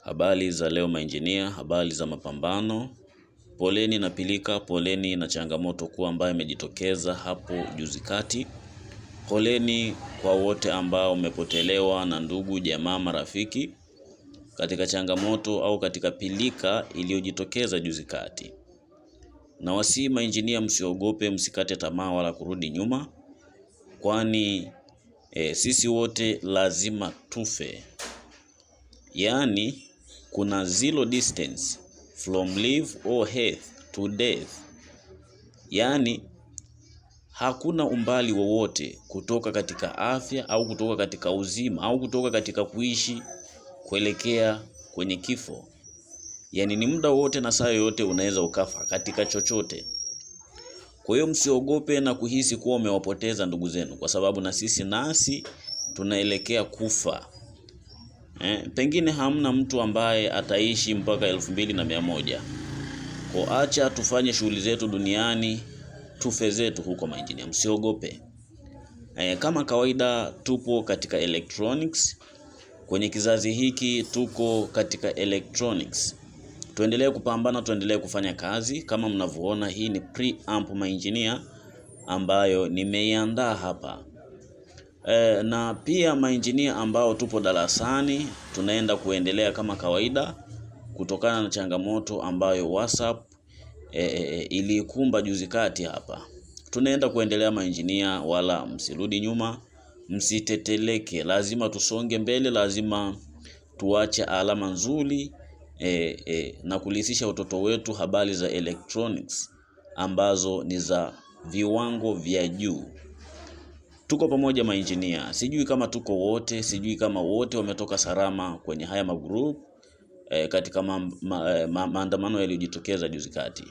Habari za leo mainjinia, habari za mapambano. Poleni na pilika, poleni na changamoto kuu ambayo imejitokeza hapo juzi kati. Poleni kwa wote ambao umepotelewa na ndugu, jamaa, marafiki katika changamoto au katika pilika iliyojitokeza juzi kati. Na wasi mainjinia, msiogope, msikate tamaa wala kurudi nyuma, kwani sisi wote lazima tufe. Yaani kuna zero distance from life or health to death. Yaani hakuna umbali wowote kutoka katika afya au kutoka katika uzima au kutoka katika kuishi kuelekea kwenye kifo. Yaani ni muda wote na saa yote unaweza ukafa katika chochote. Kwa hiyo msiogope na kuhisi kuwa umewapoteza ndugu zenu, kwa sababu na sisi tunaelekea kufa. Pengine hamna mtu ambaye ataishi mpaka 2100. Kwa acha tufanye shughuli zetu duniani, tufe zetu huko mainjinia, msiogope. Kama kawaida tupo katika electronics. Kwenye kizazi hiki tuko katika electronics. Tuendelee kupambana, tuendelee kufanya kazi. Kama mnavyoona, hii ni preamp mainjinia ambayo nimeiandaa hapa. Na pia mainjinia ambao tupo darasani tunaenda kuendelea kama kawaida kutokana na changamoto ambayo WhatsApp ilikumba juzi kati hapa. Tunaenda kuendelea mainjinia, wala msirudi nyuma, msiteteleke. Lazima tusonge mbele, lazima tuache alama nzuri na kulisisha watoto wetu habari za electronics ambazo ni za viwango vya juu. Tuko pamoja mainjinia. Sijui kama tuko wote, sijui kama wote wametoka salama kwenye haya magroup katika maandamano yaliyojitokeza juzi kati.